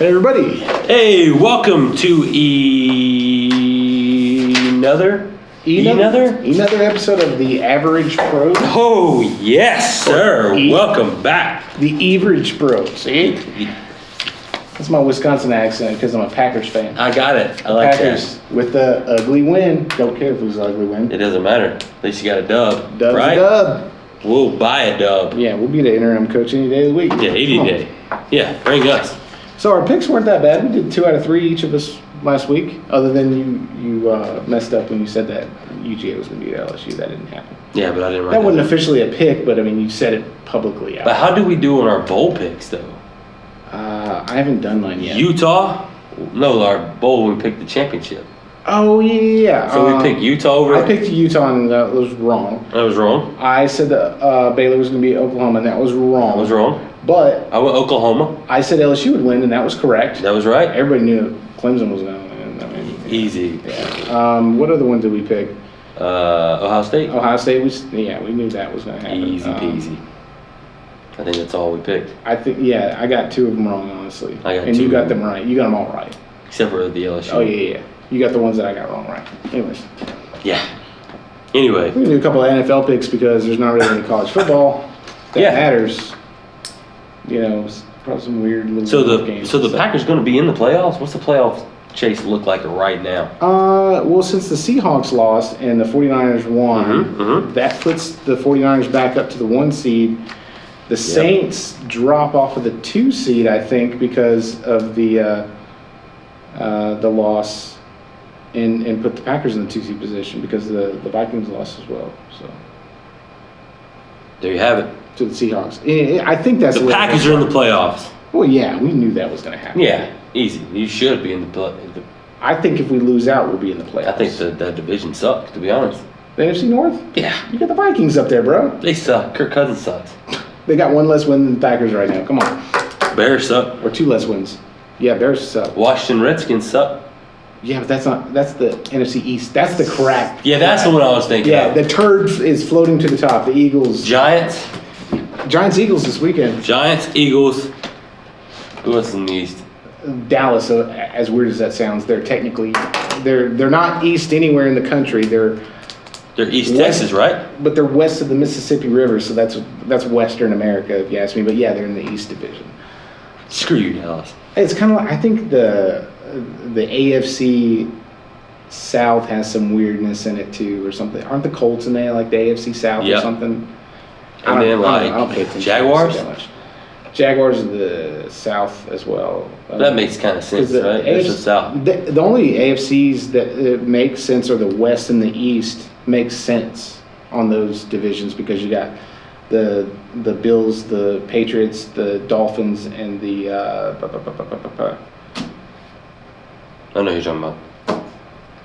Hey everybody. Hey, welcome to another episode of the Average Pro. Oh, yes, sir. Welcome back. The Average Pro. See? That's my Wisconsin accent because I'm a Packers fan. I got it. I like Packers with the ugly win. Don't care if it was an ugly win. that. It doesn't matter. At least you got a dub. Dub's right? a dub. We'll buy a dub. Yeah, we'll be the interim coach any day of the week. Yeah, 80 Come on. day. Yeah, bring us. So our picks weren't that bad. We did 2 out of 3 each of us last week. Other than you messed up when you said that UGA was going to be at LSU. That didn't happen. Yeah, but I didn't write That wasn't officially a pick, but I mean you said it publicly out. But how do we do on our bowl picks, though? I haven't done mine yet. Utah? No, our bowl when we picked the championship. Oh yeah. So we picked Utah over. I picked Utah and that was wrong. That was wrong. I said that Baylor was going to be Oklahoma and that was wrong. That was wrong. But I went Oklahoma. I said LSU would win and that was correct. That was right. Everybody knew Clemson was going to win. I mean, Easy. yeah. What other one did we pick? Ohio State. Ohio State. We knew that was going to happen. Easy peasy. I think that's all we picked. I think I got 2 of them wrong honestly. I got and 2 you got of them right. You got them all right. Except for the LSU. Oh yeah. You got the ones that I got wrong right. Anyways. Yeah. Anyway. We can do a couple of NFL picks because there's not really any college football that matters. You know, probably some weird little games. So the Packers going to be in the playoffs? What's the playoff chase look like right now? Well, since the Seahawks lost and the 49ers won, that puts the 49ers back up to the 1 seed. The Saints drop off of the 2 seed, I think, because of the loss, and put the Packers in the 2 seed position because the Vikings lost as well. So There you have it. to the Seahawks, I think that's The Packers are in the playoffs. Well, yeah, we knew that was going to happen. Yeah, easy. You should be in the I think if we lose out, we'll be in the playoffs. I think that division sucks, to be honest. The NFC North. Yeah. You got the Vikings up there, bro. They suck. Kirk Cousins sucks. They got 1 less win than the Packers right now. Come on. Bears suck. Or 2 less wins. Yeah, Bears suck. Washington Redskins suck. Yeah, but that's the NFC East. That's the crap. Yeah, that's the one I was thinking Yeah, of. the turd is floating to the top. The Eagles. Giants, Eagles this weekend. Eagles. Who else in the East? Dallas, as weird as that sounds, they're technically they're not east anywhere in the country. They're East West- Texas, right? but they're west of the Mississippi River, so that's Western America, if you ask me. But yeah, they're in the East Division. Screw you, Dallas. It's kind of like I think the AFC South has some weirdness in it too, or something. Aren't the Colts in there like the AFC South or something? And then I don't pay attention to Jaguars. that much. Jaguars are the South as well. That makes kind of sense, right? There's the South. The only AFCs that make sense are the West and the East. Makes sense on those divisions because you got the Bills, the Patriots, the Dolphins, and the. I know who you're talking about.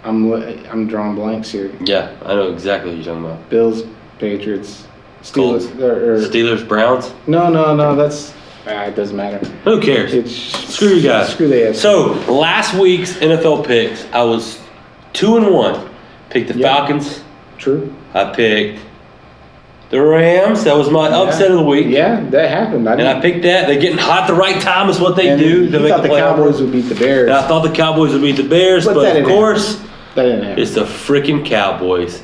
I'm drawing blanks here. Yeah, I know exactly what you're talking about. Bills, Patriots, Colts. Steelers. Steelers, Browns. No. That's it doesn't matter. Who cares? Screw you guys. Screw the AFC. So last week's NFL picks, I was 2-1. Picked the Falcons. True. I picked the Rams. That was my upset of the week. Yeah, that happened. And I picked that. They're getting hot at the right time is what they do to You make thought the playoff. Cowboys would beat the Bears. And I thought the Cowboys would beat the Bears, But that but of didn't course, That didn't happen. it's the freaking Cowboys.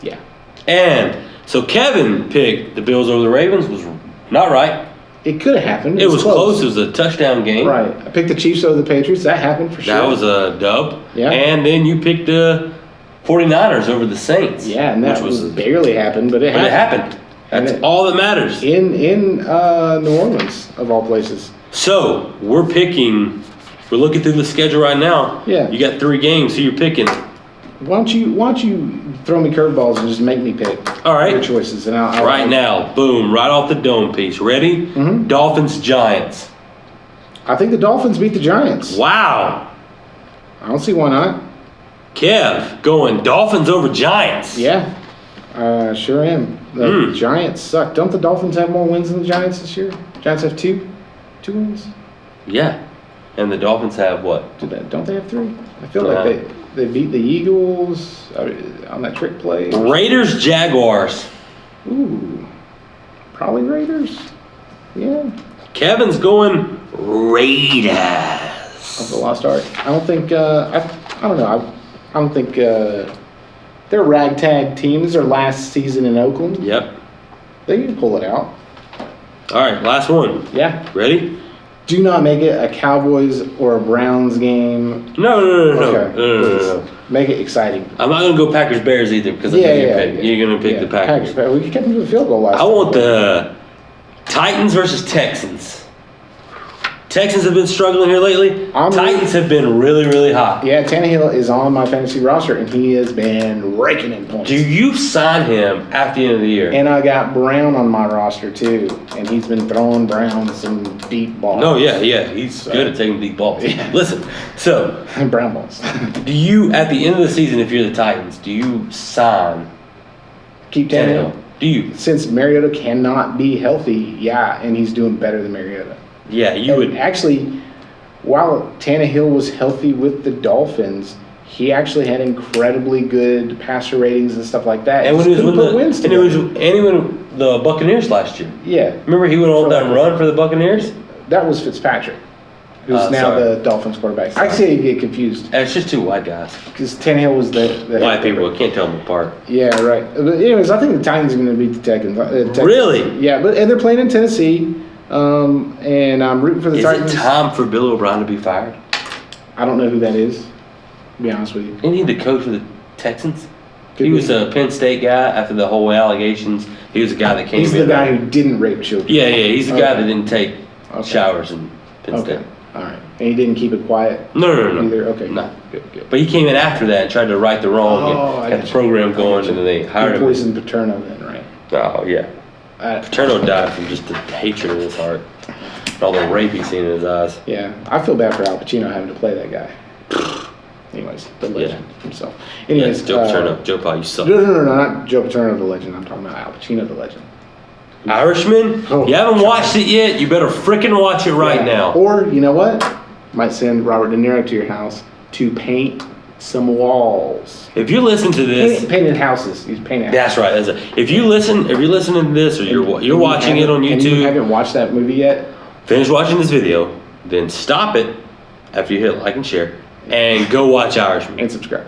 Yeah. And so Kevin picked the Bills over the Ravens. Was not right. It could have happened. It was close. It was a touchdown game. Right. I picked the Chiefs over the Patriots. That happened for sure. That was a dub. Yeah. And then you picked the 49ers over the Saints. Yeah, and that was barely happened, but it But happened. it happened. That's And it- all that matters. In New Orleans, of all places. So we're looking through the schedule right now. Yeah. You got 3 games. Who you're picking? Why don't you throw me curveballs and just make me pick All right. your choices, and I'll Right now, boom, right off the dome piece. Ready? Mhm. Dolphins, Giants. I think the Dolphins beat the Giants. Wow. I don't see why not. Kev, going Dolphins over Giants. Yeah, sure am. The Giants suck. Don't the Dolphins have more wins than the Giants this year? Giants have 2 wins. Yeah. And the Dolphins have what? Don't they have 3? I feel like they beat the Eagles on that trick play. Raiders, Jaguars. Ooh, probably Raiders. Yeah. Kevin's going Raiders. of the lost art. I don't think. I don't know. I don't think they're a ragtag team. This is their last season in Oakland. Yep. They can pull it out. All right, last one. Yeah. Ready? Do not make it a Cowboys or a Browns game. No. Okay. No. Make it exciting. I'm not gonna go Packers Bears either because you're gonna pick the Packers. We kept them to the field goal last. I want the Titans versus Texans. Texans have been struggling here lately. Titans have been really, really hot. Yeah, Tannehill is on my fantasy roster, and he has been raking in points. Do you sign him after the end of the year? And I got Brown on my roster, too, and he's been throwing Brown some deep balls. No, yeah. He's good at taking deep balls. Yeah. Listen, so Brown balls. do you, at the end of the season, if you're the Titans, do you sign Keep Tannehill. Do you? Since Mariota cannot be healthy, yeah, and he's doing better than Mariota. Yeah, you And would. actually, while Tannehill was healthy with the Dolphins, he actually had incredibly good passer ratings and stuff like that. And when he was with wins the Buccaneers last year. yeah, Remember he went on that run for the Buccaneers? that was Fitzpatrick, who's now sorry. the Dolphins quarterback. I see you get confused And it's just two white guys. because Tannehill was the White people, I can't tell them apart. Yeah, right. But anyways, I think the Titans are going to beat the Texans. Really? Yeah, and they're playing in Tennessee. And I'm rooting for the Is Titans. it time for Bill O'Brien to be fired? I don't know who that is, to be honest with you. Isn't he the coach for the Texans? Could He be. was a Penn State guy after the whole allegations. He was the guy that came He's in. the guy who didn't rape children. Yeah, he's the guy Okay. that didn't take Okay. showers in Penn Okay. State. All right. And he didn't keep it quiet No. either. Okay. No. Good. But he came in after that and tried to right the wrong Oh, I and got got the you. program I going, got and you. then they He hired him. poisoned Paterno then, right? Oh, yeah. I- Paterno died from just the hatred in his heart. And all the rape he's seen in his eyes. Yeah. I feel bad for Al Pacino having to play that guy. Anyways, the legend himself. Anyways, Yes, Joe Paterno. Joe Pa, you suck. No, not Joe Paterno, the legend. I'm talking about Al Pacino, the legend. Irishman? Oh, You haven't watched it yet? You better freaking watch it right Yeah. now. Or, you know what? Might send Robert De Niro to your house to paint some walls. If you listen to this, Painted houses. He's painted that's right. That's it. If you're listening to this, or you're watching it on And you YouTube, haven't watched that movie yet? finish watching this video, then stop it after you hit like and share, and go watch Irishman. And subscribe.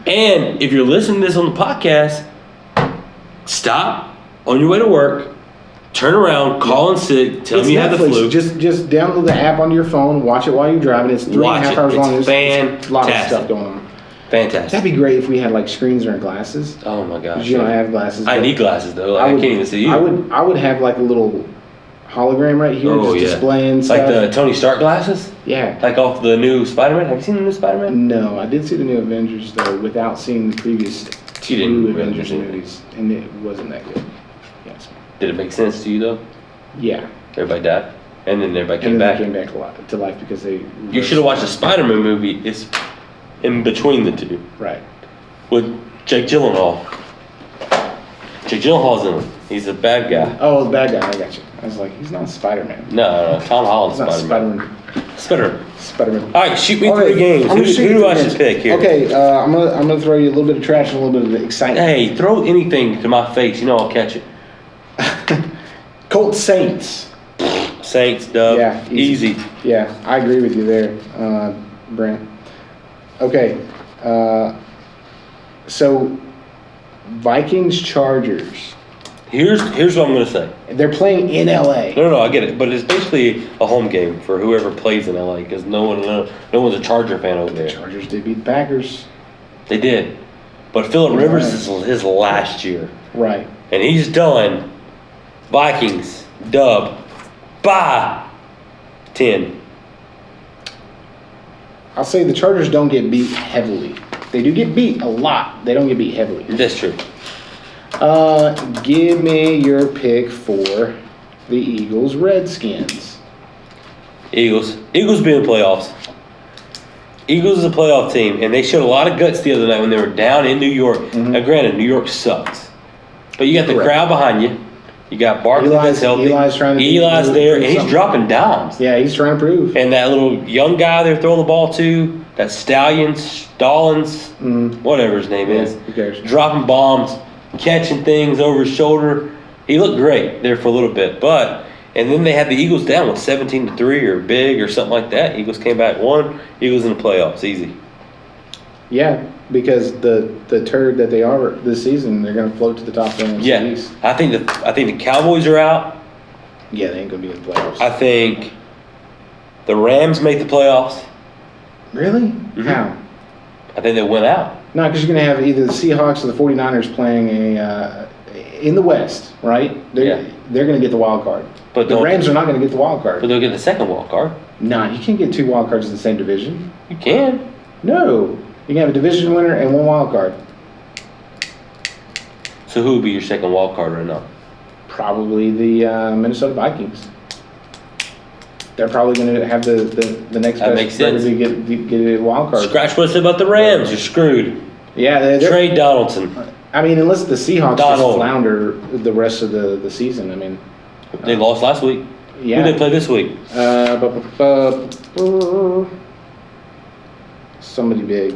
And if you're listening to this on the podcast, stop on your way to work, turn around, call in sick, tell them you have the Netflix. flu. Just download the app on your phone, watch it while you're driving. It's 3.5 Watch it. hours long. It's There's a lot of fantastic. stuff going on. Fantastic. That'd be great if we had like screens in our glasses. Oh my gosh. 'Cause you don't have glasses. I but need glasses though. Like, I can't even see you. I would have like a little hologram right here, Oh, just yeah. displaying stuff. Like the Tony Stark glasses? Yeah. Like off the new Spider-Man? Have you seen the new Spider-Man? No, I did see the new Avengers though, without seeing the previous You didn't two really Avengers see it. movies, and it wasn't that good. Yes. Did it make sense to you though? Yeah. Everybody died. And then everybody came And then back. they came back to life because they. You should have watched the Spider-Man movie. It's in between the two. Right. With Jake Gyllenhaal. Jake Gyllenhaal's in it. He's a bad guy. Oh, the bad guy. I got you. I was like, he's not Spider-Man. No, Tom Holland's He's not Spider-Man. Spider-Man. Spider-Man. Spider-Man. All right, shoot me Okay, three games. I'm gonna Who shoot you do three I games. should pick here? Okay, I'm gonna throw you a little bit of trash and a little bit of excitement. Hey, throw anything to my face. You know I'll catch it. Colts Saints. Saints, dub. Yeah, easy. Easy. Yeah, I agree with you there, Brent. Okay, so Vikings Chargers. Here's what I'm going to say. They're playing in LA. No, I get it. But it's basically a home game for whoever plays in LA because no one's a Charger fan over there. Chargers did beat the Packers. They did. But Phillip Rivers is his last year. Right. And he's done. Vikings, dub, by 10. I'll say the Chargers don't get beat heavily. They do get beat a lot. They don't get beat heavily. That's true. Give me your pick for the Eagles Redskins. Eagles be in the playoffs. Eagles is a playoff team, and they showed a lot of guts the other night when they were down in New York. Mm-hmm. Now, granted, New York sucks. But you got the Correct. crowd behind you. You got Barkley that's healthy. Eli's trying to Eli's do there, and he's something. dropping dimes. Yeah, he's trying to prove. And that little young guy they're throwing the ball to, that Stallings, whatever his name is, Who cares? dropping bombs, catching things over his shoulder. He looked great there for a little bit. But And then they had the Eagles down with 17-3 or big or something like that. Eagles came back, won. Eagles in the playoffs, easy. Yeah, because the turd that they are this season, they're going to float to the top of the NFC Yeah, East. I think the Cowboys are out. Yeah, they ain't going to be in the playoffs. I think the Rams make the playoffs. Really? Mm-hmm. How? I think they went out. No, because you're going to have either the Seahawks or the 49ers playing in the West, right? They're going to get the wild card. But the Rams are not going to get the wild But card. they'll get the second wild card. Nah, you can't get 2 wild cards in the same division. You can. No. You can have a division winner and 1 wild card. So who would be your second wild card right now? Probably the Minnesota Vikings. They're probably going to have the next That best makes sense. record to get a wild card. Scratch what I said about the Rams. You're screwed. Yeah, they're, Trade Donaldson. I mean, unless the Seahawks Donald. just flounder the rest of the season. I mean, They lost last week. yeah. Who they play this week? Somebody big.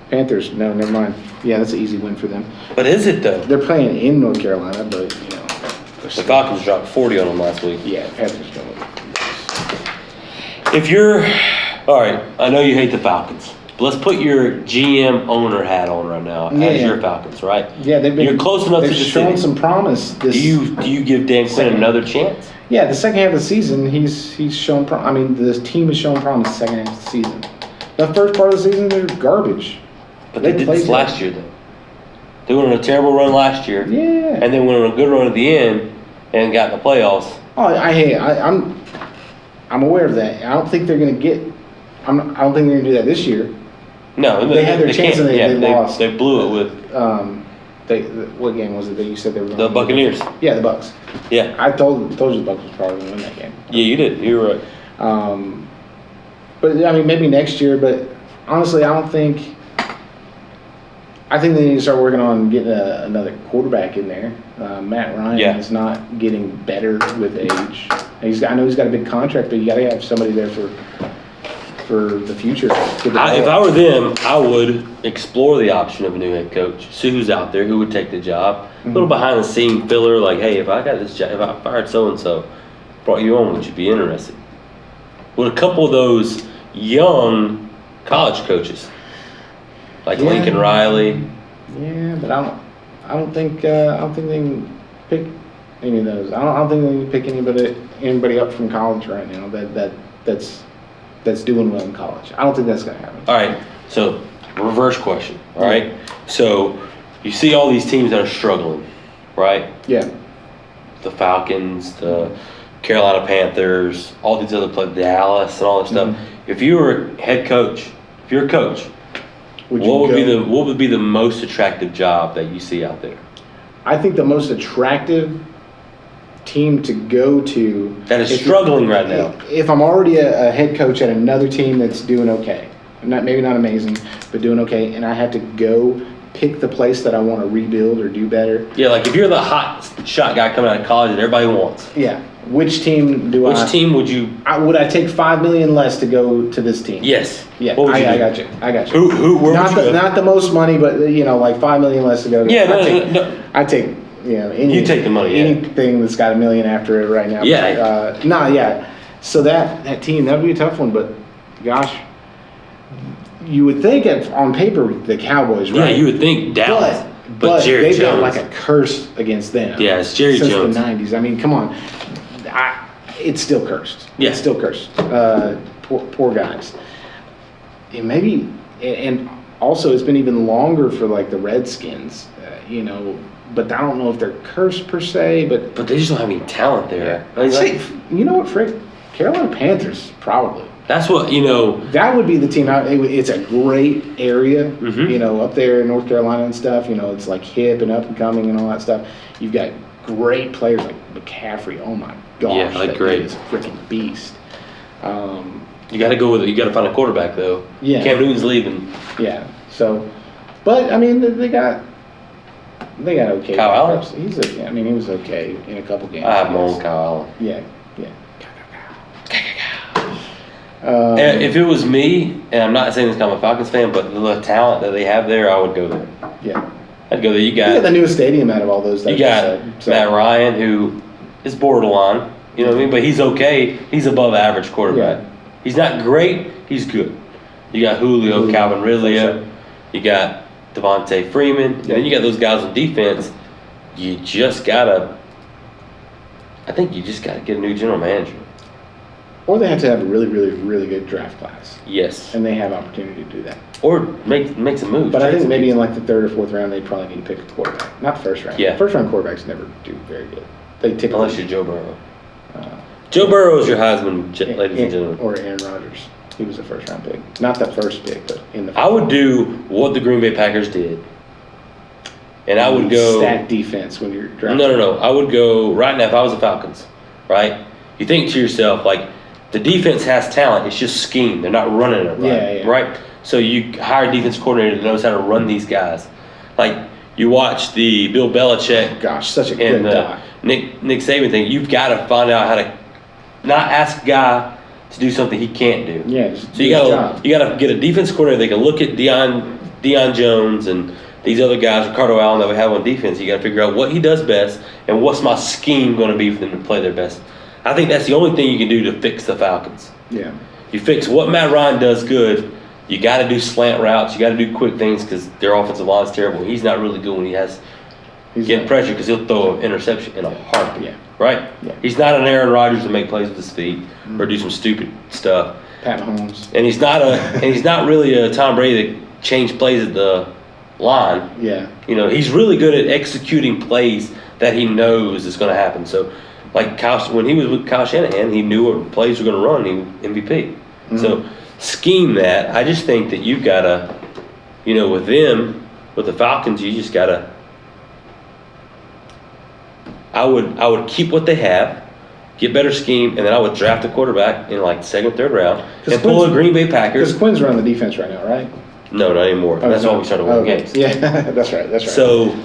Panthers. No, never mind. Yeah, that's an easy win for them. But is it though? They're playing in North Carolina, but you know. The Falcons dropped 40 on them last week. Yeah, Panthers don't. If you're, all right, I know you hate the Falcons, but let's put your GM owner hat on right now as Yeah. your Falcons, right? Yeah, they've been. You're close enough to They've the shown city. some promise. This. Do you give Dan Quinn Second. another chance? Yeah, the second half of the season, he's shown. I mean, the team has shown promise. The second half of the season. The first part of the season, they're garbage. But they did this played last year though. They went on a terrible run last year, Yeah. and then went on a good run at the end, and got in the playoffs. Oh, I'm aware of that. I don't think they're gonna get. I don't think they're gonna do that this year. No, They had their chance can't. and they lost. They blew it with What game was it that you said they were going the Buccaneers. Yeah, the Bucks. Yeah, I told you the Bucks was probably gonna win that game. yeah, you did. You were right. But I mean, maybe next year. But honestly, I think they need to start working on getting another quarterback in there. Matt Ryan Yeah. is not getting better with age. I know he's got a big contract, but you got to have somebody there for the future. If I were them, I would explore the option of a new head coach. See who's out there, who would take the job. A little behind the scene filler, like, hey, if I got this job, if I fired so and so, brought you on, would you be interested? With a couple of those young college coaches, like Yeah. Lincoln Riley. Yeah, but I don't think they can pick any of those. I don't think they can pick anybody up from college right now that's doing well in college. I don't think that's gonna happen. All right, so reverse question. All right, so you see all these teams that are struggling, right? Yeah. The Falcons, the Carolina Panthers, all these other players, Dallas, and all this stuff. If you were a head coach, if you're a coach, what would be the most attractive job that you see out there? I think the most attractive team to go to That is if struggling right now. If I'm already a head coach at another team that's doing okay, maybe not amazing, but doing okay, and I have to go pick the place that I want to rebuild or do better. Yeah, like if you're the hot shot guy coming out of college that everybody wants. Yeah. Which team do Which team would you? would I take $5 million less to go to this team? Yes. Yeah. What would you do? I got you. Where Not would you go? not the most money, but like $5 million less to go. Yeah, I take You take the money, yeah. anything that's got $1 million after it right now. Yeah. Yeah. So that team, that would be a tough one, but gosh, you would think on paper the Cowboys, right? Yeah, you would think Dallas, but Jerry they've got Jones. like a curse against them. Yeah, it's Jerry since Jones. the '90s. I mean, come on, it's still cursed. Yeah. It's still cursed. Poor guys. And maybe, and also it's been even longer for like the Redskins. But I don't know if they're cursed per se. But they just don't have any talent there. I'd say, you know what, Frick? Carolina Panthers probably. That's what That would be the team. It's a great area, Mhm. up there in North Carolina and stuff. It's like hip and up and coming and all that stuff. You've got great players like McCaffrey. Oh my gosh, Yeah, like that great. dude is a freaking beast. You got to go with it. You got to find a quarterback though. Yeah. Cam Newton's leaving. Yeah. So, but I mean, they got okay. Kyle Allen? He was okay in a couple games. I have my guess. own Kyle Allen. Yeah. And if it was me, and I'm not saying this 'cause I'm a Falcons fan, but the talent that they have there, I would go there. Yeah. I'd go there. You You got got the newest stadium out of all those. That you I just got said, so. Matt Ryan, who is borderline. You know what I mean? But he's okay. He's above average quarterback. Yeah. He's not great. He's good. You got Julio, Calvin Ridley. For sure. You got Devontae Freeman. And then you got those guys on defense. You just gotta. I think you just gotta get a new general manager. Or they have to have a really, really, really good draft class. Yes. And they have opportunity to do that. Or make some moves. But I trade think some maybe people. in like the third or fourth round, they probably need to pick a quarterback. Not first round. Yeah. First round quarterbacks never do very good. They typically. Unless you're Joe Burrow. Joe Burrow is your Heisman, ladies and gentlemen. Or Aaron Rodgers. He was a first round pick. Not the first pick, but in the first I would do what the Green Bay Packers did. And I would go. Stack defense when you're drafting. No. I would go right now if I was the Falcons, right? You think to yourself, like, the defense has talent. It's just scheme. They're not running it right. Yeah. Right? So you hire a defense coordinator that knows how to run these guys. Like, you watch the Bill Belichick Gosh, such a good and doc. Nick Saban thing. You've got to find out how to not ask a guy to do something he can't do. Yeah. Just So do you his gotta job. get a defense coordinator that can look at Deion Jones and these other guys, Ricardo Allen that we have on defense. You got to figure out what he does best and what's my scheme going to be for them to play their best. I think that's the only thing you can do to fix the Falcons. Yeah. You fix what Matt Ryan does good. You got to do slant routes. You got to do quick things because their offensive line is terrible. He's not really good when he has getting pressure because he'll throw an interception in a heartbeat. Yeah. Right? Yeah. He's not an Aaron Rodgers to make plays with his feet or do some stupid stuff. Pat Mahomes. And he's not really a Tom Brady that changed plays at the line. Yeah. You know, he's really good at executing plays that he knows is going to happen. So, like when he was with Kyle Shanahan, he knew what plays were going to run. He MVP. Mm-hmm. So scheme that. I just think that you've got to, you know, with the Falcons, you just got to. I would keep what they have, get better scheme, and then I would draft a quarterback in like second, third round, and pull the Green Bay Because Packers. Quinn's running the defense right now, right? No, not anymore. Oh, That's no. why we started winning Okay. games. Yeah, that's right. That's right. So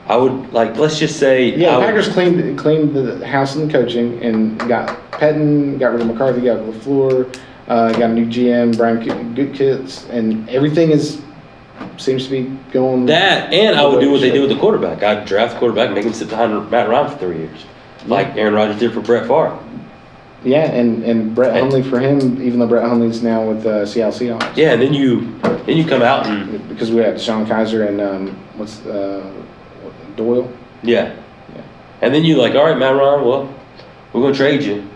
I would like, let's just say, yeah, I the would- Packers cleaned the house in the coaching and got Pettin, got rid of McCarthy, got LaFleur, got a new GM, Brian Gutekunst, and everything seems to be going. that, and I the would way do it what they should. did with the quarterback. I'd draft the quarterback, make him sit behind Matt Ryan for 3 years, like Aaron Rodgers did for Brett Favre. Yeah, and Brett Hundley for him, even though Brett Hundley's now with Seattle Seahawks. Yeah, and then you come out and Because we had Deshaun Kaiser and Doyle. yeah, and then you like, all right, Matt Ryan, well, we're gonna trade you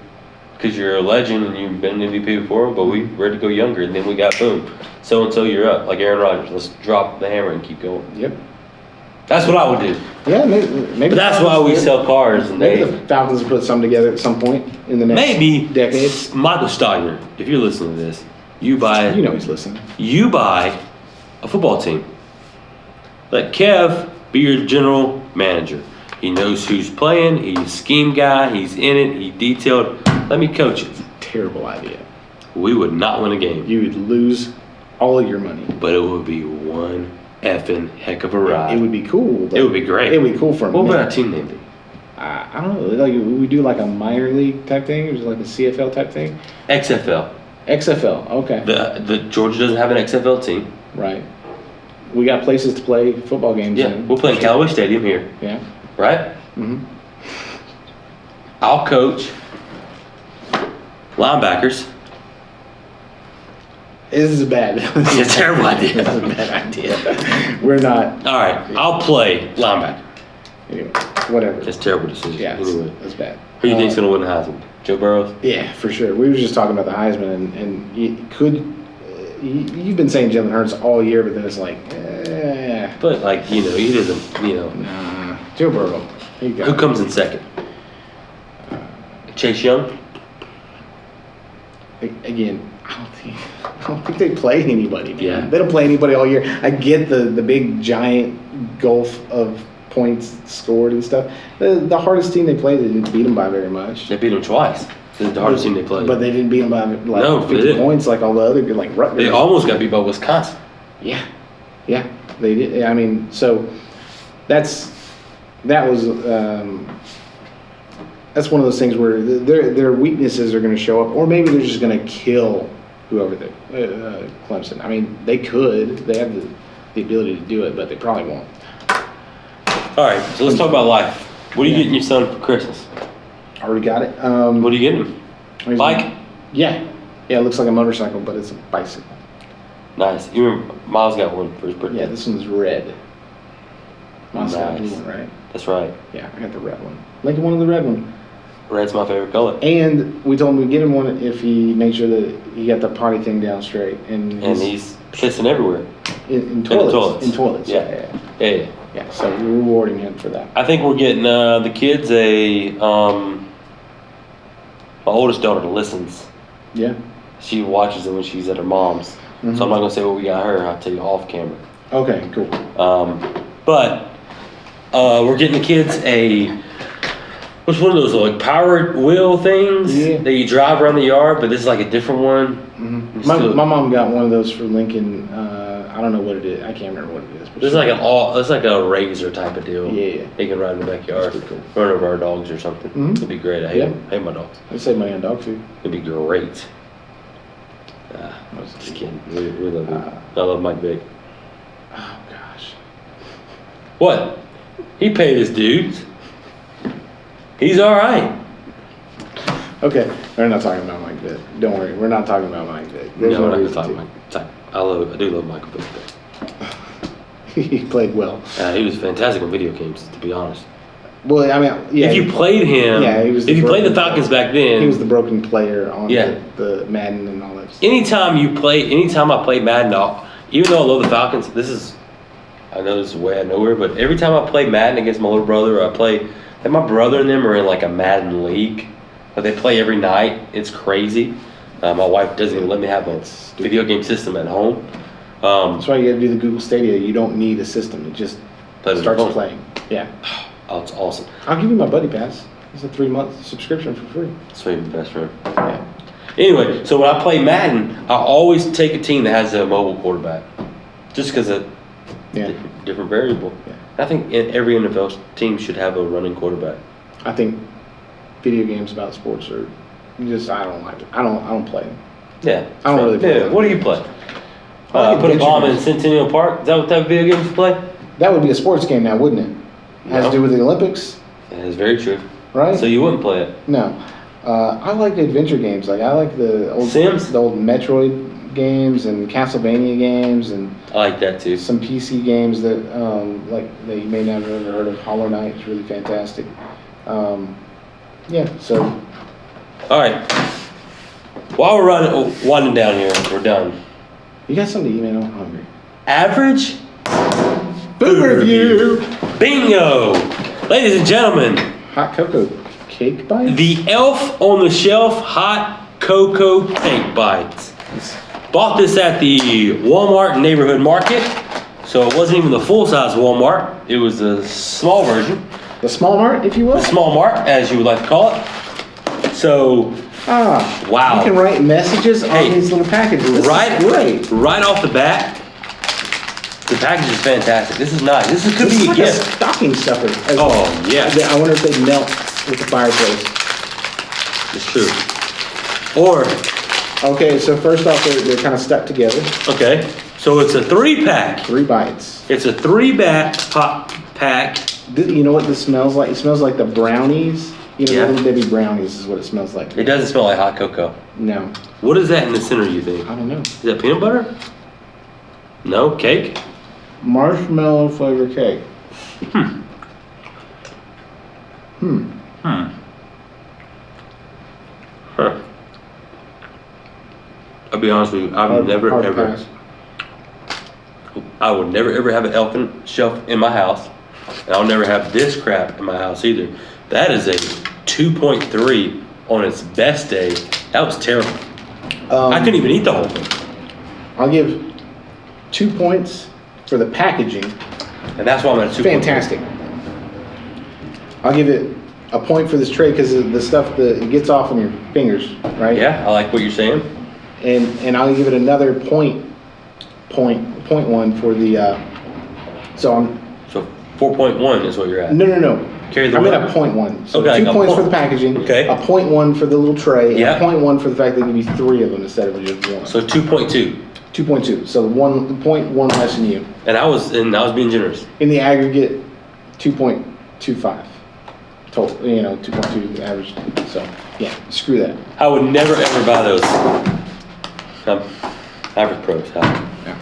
because you're a legend and you've been an MVP before, but we ready to go younger, and then we got boom, so and so you're up, like Aaron Rodgers. Let's drop the hammer and keep going. Yep. That's what I would do. Yeah, maybe. But that's why we sell cars and Maybe they. the Falcons will put some together at some point in the next Maybe decade. Michael Steiner, if you're listening to this, you buy You know he's listening. a football team. Let Kev be your general manager. He knows who's playing. He's a scheme guy. He's in it. He detailed. Let me coach it. Terrible idea. We would not win a game, You would lose all of your money. but it would be one effing heck of a ride. It would be cool. But It would be great. It would be cool for a What would minute. our team name be? I don't know. Like we do like a minor league type thing, or just like a CFL type thing. XFL. XFL. Okay. The Georgia doesn't have an XFL team. Right. We got places to play football games Yeah, in. we'll play in Callaway Stadium here, Yeah. right? Mm-hmm. I'll coach linebackers. This is bad. It's a terrible idea. This is a bad idea. We're not. All right, I'll play linebacker. Anyway, whatever. That's a terrible decision. Yeah, Anyway, that's bad. who do you think's gonna win the Heisman? Joe Burrow? Yeah, for sure. We were just talking about the Heisman, and you've been saying Jalen Hurts all year, but then it's like, But like he doesn't. nah, Joe Burrow. He got Who it. comes in second? Chase Young. Again? I don't think they play anybody. Man. Yeah. They don't play anybody all year. I get the big giant gulf of points scored and stuff. The hardest team they played, they didn't beat them by very much. They beat them twice. This is the hardest team they played. But they didn't beat them by like No, they 50 didn't. points like all the other like Rutgers. They almost got beat by Wisconsin. Yeah, they did. I mean, so that was that's one of those things where their weaknesses are going to show up, or maybe they're just going to kill whoever they Clemson. I mean, they have the ability to do it, but they probably won't. All right, so let's talk about life. What are you getting your son for Christmas? Already got it. What are you getting him? Bike? Yeah. Yeah, it looks like a motorcycle, but it's a bicycle. Nice. You remember Miles got one for his birthday? Yeah, this one's red. Miles got a blue Nice. one, right? That's right. Yeah, I got the red one. Lincoln wanted the red one. Red's my favorite color. And we told him we'd get him one if he made sure that he got the potty thing down straight. And He's pissing everywhere. in toilets. toilets. In toilets. Yeah. Yeah. Yeah. Yeah, so we're rewarding him for that. I think we're getting the kids my oldest daughter listens. Yeah. She watches it when she's at her mom's. Mm-hmm. So I'm not going to say what we got her. I'll tell you off camera. Okay, cool. But we're getting the kids what's one of those like powered wheel things that you drive around the yard, but this is like a different one. Mm-hmm. My mom got one of those for Lincoln. I don't know what it is. I can't remember what it is. But It's like a razor type of deal. Yeah. They can ride in the backyard, That's pretty run over our dogs or something. Mhm. It'd be great. I hate my dogs. I'd say my own dog food. It'd be great. Just kidding. We love him. I love Mike Vick. Oh gosh. What? He paid his dues. He's all right. Okay, we're not talking about Mike Vick. Don't worry, we're not talking about Mike Vick. There's No, no we're not reason talking to. I do love Michael Vick. He played well. He was fantastic in video games, to be honest. Well, I mean, yeah. If you played him, Yeah, he was if the you played the broken Falcons player. back then, He was the broken player on Yeah. the Madden and all that stuff. anytime I played Madden, even though I love the Falcons, I know this is way out of nowhere, but every time I play Madden against my little brother, and my brother and them are in like a Madden league, but they play every night. It's crazy. My wife doesn't even let me have a video game system at home. That's why you got to do the Google Stadia. You don't need a system. It just Play with starts your phone. playing. Yeah. Oh, it's awesome. I'll give you my Buddy Pass. It's a 3-month subscription for free. That's my best friend. Yeah. Anyway, so when I play Madden, I always take a team that has a mobile quarterback, just because of Yeah. different variable. Yeah. I think every NFL team should have a running quarterback. I think video games about sports are I don't like it. I don't play them. Yeah. I don't really play Yeah. them. What do you play? I like Put a adventure bomb in games. Centennial Park. Is that what type of video games you play? That would be a sports game now, wouldn't it? Has No. to do with the Olympics, That is very true. right? So you wouldn't play it? No. I like adventure games. Like I like the old Sims? the old Metroid games and Castlevania games and I like that too. some PC games that like that you may not have ever heard of. Hollow Knight is really fantastic. Yeah, so All right. While we're winding down here, we're done. you got something to eat, man? I'm hungry. Average Food review. Bingo! Ladies and gentlemen, Hot cocoa cake bites. the Elf on the Shelf Hot Cocoa Cake Bites. Bought this at the Walmart neighborhood market. So it wasn't even the full-size Walmart. It was the small version. The small mart, if you will. The small mart, as you would like to call it. So, wow. You can write messages Hey, on these little packages. This right, is great. right off the bat, the package is fantastic. This is nice. This could This be is a like a gift. stocking stuffer. as Oh, well. yeah. I wonder if they melt with the fireplace. It's true. Or, Okay, so first off, they're kind of stuck together. okay, so it's a 3-pack. 3 bites. It's a 3-pack pop pack. You know what this smells like? It smells like the brownies. You know, Yeah. Little Debbie brownies is what it smells like. It doesn't smell like hot cocoa. No, What is that in the center, you think? I don't know. Is that peanut butter? No? Cake? Marshmallow flavor cake. Huh. I'll be honest with you, I would never ever have an Elf on the Shelf in my house. And I'll never have this crap in my house either. That is a 2.3 on its best day. That was terrible. I couldn't even eat the whole thing. I'll give 2 points for the packaging. And that's why I'm at a 2.3. Fantastic. I'll give it a point for this tray because of the stuff that it gets off on your fingers, right? Yeah, I like what you're saying. And I'll give it another point one for the. So I'm So 4.1 is what you're at. no. Carry the I'm at one. a point one. So Okay, like 2 a points for point. the packaging. Okay. A point one for the little tray. Yeah. And a point one for the fact they give you 3 of them instead of just 1. So 2.2. 2.2. So 1.1 less than you. And I was being generous. In the aggregate, 2.25. total, 2.2 average. So, yeah, screw that. I would never ever buy those. Average pros. Yeah.